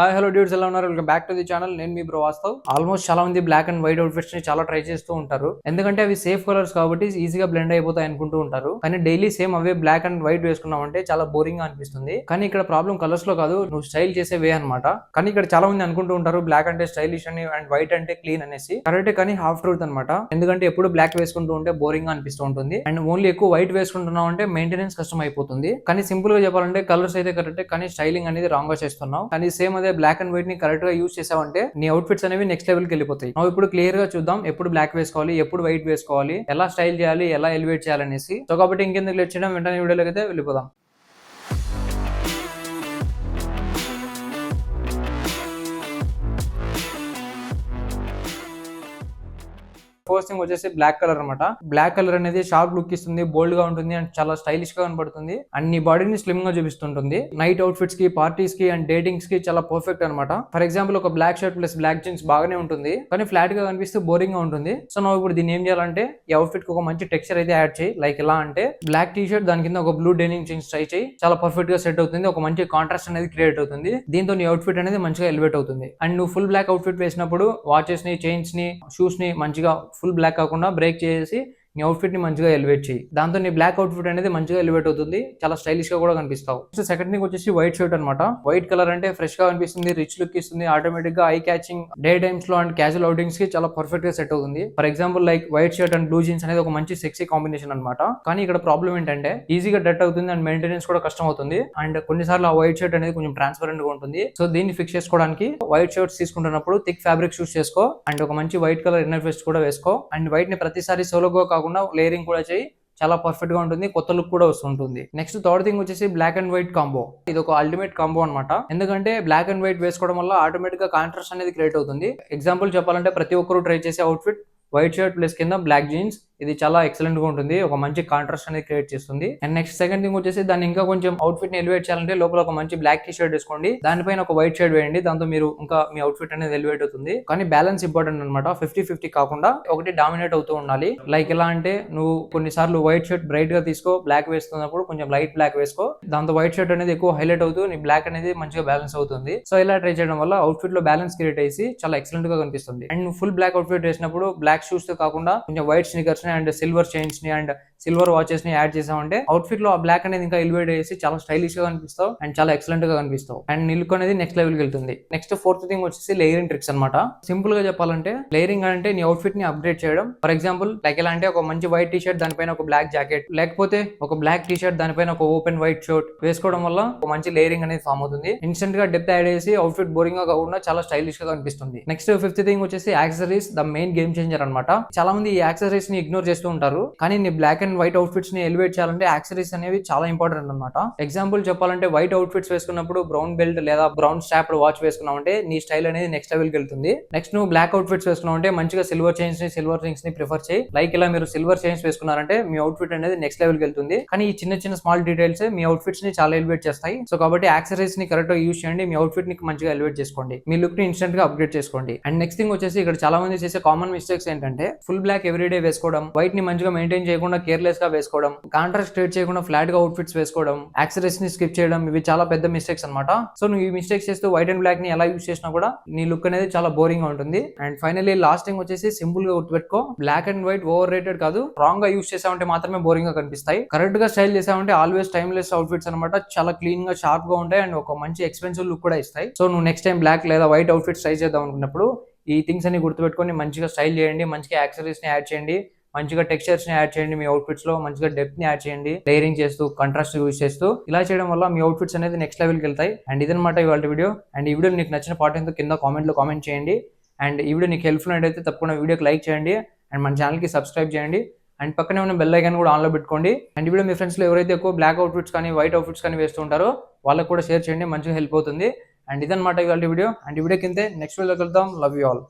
Hello dudes, ఎలా ఉన్నారు? Welcome back to the channel. నేను మీ బ్రో వాస్తవ్. ఆల్మోస్ట్ చాలా మంది బ్లాక్ అండ్ వైట్ అవుట్ఫిట్స్ ని చాలా ట్రై చేస్తూ ఉంటారు, ఎందుకంటే అవి సేఫ్ కలర్స్ కాబట్టి ఈజీగా బ్లెండ్ అయిపోతాయి అనుకుంటూ ఉంటారు. కానీ డైలీ సేమ్ అవే బ్లాక్ అండ్ వైట్ వేసుకున్నామంటే చాలా బోరింగ్ గా అనిపిస్తుంది. కానీ ఇక్కడ ప్రాబ్లం కలర్స్ లో కాదు, నువ్వు స్టైల్ చేసే వే అనమాట. కానీ ఇక్కడ చాలా మంది అనుకుంటూ ఉంటారు బ్లాక్ అంటే స్టైలిష్ అని అండ్ వైట్ అంటే క్లీన్ అనేసి. కరెక్టే, కానీ హాఫ్ ట్రూత్ అనమాట. ఎందుకంటే ఎప్పుడు బ్లాక్ వేసుకుంటూ ఉంటే బోరింగ్ గా అనిపిస్తూ ఉంటుంది అండ్ ఓన్లీ ఎక్కువ వైట్ వేసుకుంటున్నావు అంటే మెయింటెనెన్స్ కష్టం అయిపోతుంది. కానీ సింపుల్ గా చెప్పాలంటే కలర్స్ అయితే కరెక్టే, కానీ స్టైలింగ్ అనేది రాంగ్ గా చేస్తున్నావు. కానీ సేమ్ అదే బ్లాక్ అండ్ వైట్ ని కరెక్ట్ గా యూస్ చేసావంటే నీ అవుట్ఫిట్స్ అనేవి నెక్స్ట్ లెవెల్ కి వెళ్ళిపోతాయి. ನಾವು ఇప్పుడు క్లియర్ గా చూద్దాం ఎప్పుడు బ్లాక్ వేసుకోవాలి, ఎప్పుడు వైట్ వేసుకోవాలి, ఎలా స్టైల్ చేయాలి, ఎలా ఎలివేట్ చేయాలనేసి. సో కాబట్టి ఇంకెందుకు లేట్ చేయడం, వెంటనే వీడియోలోకి అయితే వెళ్ళిపోదాం. ఫస్ట్ థింగ్ వచ్చేసి బ్లాక్ కలర్ అనమాట. బ్లాక్ కలర్ అనేది షార్ప్ లుక్ ఇస్తుంది, బోల్డ్ గా ఉంటుంది అండ్ చాలా స్టైలిష్ గా కనబడుతుంది అండ్ నీ బాడీని స్లిమ్ గా చూపిస్తుంటుంది. నైట్ అవుట్ఫిట్స్ కి, పార్టీస్ కి అండ్ డేటింగ్స్ కి చాలా పర్ఫెక్ట్ అనమాట. ఫర్ ఎగ్జాంపుల్ ఒక black shirt plus black jeans బాగానే ఉంటుంది, కానీ ఫ్లాట్ గా కనిపిస్తూ బోరింగ్ గా ఉంటుంది. సో నువ్వు ఇప్పుడు దీన్ని ఏం చేయాలంటే ఈ అవుట్ఫిట్ కి ఒక మంచి టెక్స్చర్ అయితే యాడ్ చేయి. లైక్ ఎలా అంటే బ్లాక్ టీ షర్ట్ దాని కింద ఒక బ్లూ డెనిమ్ జీన్స్ ట్రై చేయి, చాలా పర్ఫెక్ట్ గా సెట్ అవుతుంది. ఒక మంచి కాంట్రాస్ట్ అనేది క్రియేట్ అవుతుంది. దీంతో నీ అవుట్ఫిట్ అనేది మంచిగా ఎలివేట్ అవుతుంది. అండ్ నువ్వు ఫుల్ బ్లాక్ అవుట్ఫిట్ వేసినప్పుడు వాచెస్ ని, చైన్స్ ని, షూస్ ని మంచిగా ఫుల్ బ్లాక్ కాకుండా బ్రేక్ చేసి నీ అవుట్ఫిట్ ని మంచిగా ఎలివేట్ చేయి. దాంతో నీ బ్లాక్ అవుట్ఫిట్ అనేది మంచిగా ఎలివేట్ అవుతుంది, చాలా స్టైలిష్ గా కూడా కనిపిస్తావు. సెకండ్ థింగ్ వచ్చేసి వైట్ షర్ట్ అనమాట. వైట్ కలర్ అంటే ఫ్రెష్ గా కనిపిస్తుంది, రిచ్ లుక్ ఇస్తుంది, ఆటోమేటిక్ గా ఐ క్యాచింగ్ డే టైమ్స్ లో అండ్ క్యాజువల్ అవుటింగ్స్ కి చాలా పర్ఫెక్ట్ గా సెట్ అవుతుంది. For example like white shirt and blue jeans అనేది ఒక మంచి సెక్సీ కాంబినేషన్ అనమాట. కానీ ఇక్కడ ప్రాబ్లం ఏంటంటే ఈజీగా డట్ అవుతుంది అండ్ మెయింటెనెన్స్ కూడా కష్టం అవుతుంది అండ్ కొన్నిసార్లు ఆ వైట్ షర్ట్ అనేది కొంచెం ట్రాన్స్పరెంట్ గా ఉంటుంది. సో దీన్ని ఫిక్స్ చేసుకోవడానికి వైట్ షర్ట్స్ తీసుకుంటున్నప్పుడు థిక్ ఫ్యాబ్రిక్ షూస్ చేసుకో అండ్ ఒక మంచి వైట్ కలర్ ఇన్నర్ వెస్ట్ కూడా వేసుకో అండ్ వైట్ ని ప్రతిసారి సోలోగా కాకుండా లేయరింగ్ కూడా చేయి, చాలా పర్ఫెక్ట్ గా ఉంటుంది, కొత్త లుక్ కూడా వస్తుంటుంది. నెక్స్ట్ థర్డ్ థింగ్ వచ్చేసి బ్లాక్ అండ్ వైట్ కాంబో. ఇది ఒక అల్టిమేట్ కాంబో అనమాట. ఎందుకంటే బ్లాక్ అండ్ వైట్ వేసుకోవడం వల్ల ఆటోమేటిక్ గా కాంట్రాస్ట్ అనేది క్రియేట్ అవుతుంది. ఎగ్జాంపుల్ చెప్పాలంటే ప్రతి ఒక్కరు ట్రై చేసే అవుట్ఫిట్ వైట్ షర్ట్ ప్లస్ కింద బ్లాక్ జీన్స్, ఇది చాలా ఎక్సలెంట్ గా ఉంటుంది, ఒక మంచి కాంట్రాస్ట్ అనేది క్రియేట్ చేస్తుంది. అండ్ నెక్స్ట్ సెకండ్ థింగ్ వచ్చేసి దాన్ని ఇంకా కొంచెం అవుట్ఫిట్ ని ఎలివేట్ చేయాలంటే లోపల ఒక మంచి బ్లాక్ టీ షర్ట్ వేసుకోండి, దానిపైన ఒక వైట్ షర్ట్ వేయండి, దాంతో మీరు ఇంకా మీ అవుట్ఫిట్ అనేది ఎలివేట్ అవుతుంది. కానీ బ్యాలెన్స్ ఇంపార్టెంట్ అనమాట. 50-50 కాకుండా ఒకటి డామినేట్ అవుతూ ఉండాలి. లైక్ ఎలా అంటే నువ్వు కొన్నిసార్లు వైట్ షర్ట్ బ్రైట్ గా తీసుకో, బ్లాక్ వేస్తున్నప్పుడు కొంచెం లైట్ బ్లాక్ వేసుకో, దాంతో వైట్ షర్ట్ అనేది ఎక్కువ హైలైట్ అవుతూ నీ బ్లాక్ అనేది మంచిగా బ్యాలెన్స్ అవుతుంది. సో ఇలా ట్రై చేయడం వల్ల అవుట్ఫిట్ లో బ్యాలెన్స్ క్రియేట్ అయ్యి చాలా ఎక్సలెంట్ గా కనిపిస్తుంది. అండ్ నువ్వు ఫుల్ బ్లాక్ అవుట్ఫిట్ వేసినప్పుడు బ్లాక్ షూస్ తో కాకుండా కొంచెం వైట్ స్నికర్స్ ని అండ్ సిల్వర్ చైన్స్ ని అండ్ సిల్వర్ వాచెస్ ని యాడ్ చేసామంటే అవుట్ఫిట్ లో ఆ బ్లాక్ అనేది ఇంకా ఎలివేట్ చేసి చాలా స్టైలిష్ గా కనిపిస్తావు అండ్ చాలా ఎక్సలెంట్ గా కనిపిస్తావు అండ్ నీ లుక్ అనేది నెక్స్ట్ లెవెల్ కి వెళ్తుంది. నెక్స్ట్ ఫోర్త్ థింగ్ వచ్చేసి లేయరింగ్ ట్రిక్స్ అనమాట. సింపుల్ గా చెప్పాలంటే లేయరింగ్ అంటే నీ అవుట్ఫిట్ ని అప్గ్రేడ్ చేయడం. ఫర్ ఎగ్జాంపుల్ లైక్ ఎలా అంటే ఒక మంచి వైట్ టీ షర్ట్ దానిపైన ఒక బ్లాక్ జాకెట్, లేకపోతే ఒక బ్లాక్ టీ షర్ట్ దానిపైన ఒక ఓపెన్ వైట్ షర్ట్ వేసుకోవడం వల్ల ఒక మంచి లేయరింగ్ అనేది ఫామ్ అవుతుంది. ఇన్స్టెంట్ గా డెప్త్ యాడ్ చేసి అవుట్ఫిట్ బోరింగ్ గా కాకుండా చాలా స్టైలిష్ గా కనిపిస్తుంది. నెక్స్ట్ ఫిఫ్త్ థింగ్ వచ్చేసి accessories, the main game changer అనమాట. చాలా మంది ఈ యాక్సెసరీస్ ని ఇగ్నోర్ చేస్తూ ఉంటారు, కానీ నీ బ్లాక్ అండ్ వైట్ అవుట్ఫిట్స్ ని ఎలివేట్ చేయాలంటే యాక్సెసరీస్ అనేవి చాలా ఇంపార్టెంట్ అనమాట. ఎగ్జాంపుల్ చెప్పాలంటే వైట్ అవుట్ఫిట్స్ వేసుకున్నప్పుడు బ్రౌన్ బెల్ట్ లేదా బ్రౌన్ స్ట్రాప్డ్ వాచ్ వేసుకున్నామంటే నీ స్టైల్ అనేది నెక్స్ట్ లెవెల్ కి వెళ్తుంది. నెక్స్ట్ నువ్వు బ్లాక్ అవుట్ఫిట్స్ వేసుకున్నావంటే మంచిగా సిల్వర్ చైన్స్ ని, సిల్వర్ రింగ్స్ ని ప్రిఫర్ చేయి. లైక్ ఇలా మీరు సిల్వర్ చైన్స్ వేసుకున్నారంటే మీ అవుట్ఫిట్ అనేది నెక్స్ట్ లెవెల్ కి వెళ్తుంది. కానీ ఈ చిన్న చిన్న స్మాల్ డీటెయిల్స్ మీ అవుట్ఫిట్స్ ని చాలా ఎలివేట్ చేస్తాయి. సో కాబట్టి యాక్సెసరీస్ ని కరెక్ట్ గా యూస్ చేయండి, మీ అవుట్ఫిట్ ని మంచిగా ఎలివేట్ చేసుకోండి, మీ లుక్ ని ఇన్స్టెంట్ గా అప్గ్రేడ్ చేసుకోండి. అండ్ నెక్స్ట్ థింగ్ వచ్చేసి ఇక్కడ చాలా మంది చేసే కామన్ మిస్టేక్స్ ఏంటంటే ఫుల్ బ్లాక్ ఎవ్రీడే వేసుకోవడం, వైట్ ని మంచిగా మెయింటైన్ చేయకుండా కేర్లెస్ గా వేసుకోవడం, కాంట్రాస్ట్ క్రియేట్ చేయకుండా ఫ్లాట్ గా అవుట్ఫిట్స్ వేసుకోవడం, యాక్సెసరీస్ ని స్కిప్ చేయడం, ఇవి చాలా పెద్ద మిస్టేక్స్ అనమాట. సో నువ్వు ఈ మిస్టేక్స్ చేస్తూ వైట్ అండ్ బ్లాక్ ని ఎలా యూస్ చేసినా కూడా నీ లుక్ అనేది చాలా బోరింగ్ గా ఉంటుంది. అండ్ ఫైనల్లీ లాస్ట్ థింగ్ వచ్చేసి సింపుల్ గా గుర్తుపెట్టుకో, black and white overrated కాదు, రాంగ్ గా యూస్ చేసామంటే మాత్రమే బోరింగ్ గా కనిపిస్తాయి. కరెక్ట్ గా స్టైల్ చేసామంటే ఆల్వేస్ టైమ్లెస్ అవుట్ఫిట్స్ అనమాట, చాలా క్లీన్ గా షార్ప్ గా ఉంటాయి అండ్ ఒక మంచి ఎక్స్పెన్సివ్ లుక్ కూడా ఇస్తాయి. సో నువ్వు నెక్స్ట్ టైం బ్లాక్ లేదా వైట్ అవుట్ఫిట్స్ ట్రై చేద్దాం అనుకున్నప్పుడు ఈ థింగ్స్ అన్ని గుర్తుపెట్టుకొని మంచిగా స్టైల్ చేయండి, మంచిగా యాక్సెసరీస్ ని యాడ్ చేయండి, మంచిగా టెక్స్చర్స్ ని యాడ్ చేయండి, మీ అవుట్ఫిట్స్ లో మంచిగా డెప్త్ ని యాడ్ చేయండి, లేయరింగ్ చేస్తూ కాంట్రాస్ట్ యూస్ చేస్తూ. ఇలా చేయడం వల్ల మీ అవుట్ఫిట్స్ అనేది నెక్స్ట్ లెవెల్ కి వెళ్తాయి. అండ్ ఇదన్నమాట ఇవాళ వీడియో. అండ్ ఈ వీడియో నీకు నచ్చిన పార్ట్ ఏంటో కింద కామెంట్ లో కామెంట్ చేయండి. అండ్ ఈ వీడియో నీకు హెల్ప్ఫుల్ అయితే తప్పకుండా వీడియోకి లైక్ చేయండి అండ్ మన ఛానల్ కి సబ్స్క్రైబ్ చేయండి అండ్ పక్కనే ఉన్న బెల్ ఐకాన్ కూడా ఆన్ లో పెట్టుకోండి. అండ్ ఈ వీడియో మీ ఫ్రెండ్స్ లో ఎవరైతే ఎక్కువ బ్లాక్ అవుట్ఫిట్స్ కానీ వైట్ అవుట్ఫిట్స్ కానీ వేస్తూ ఉంటారో వాళ్ళకి కూడా షేర్ చేయండి, మంచిగా హెల్ప్ అవుతుంది. అండ్ ఇదన్నమాట ఇవాళ వీడియో. అండ్ ఈ వీడియో కింద నెక్స్ట్ వీడియోకి వెళ్తాం. Love you all.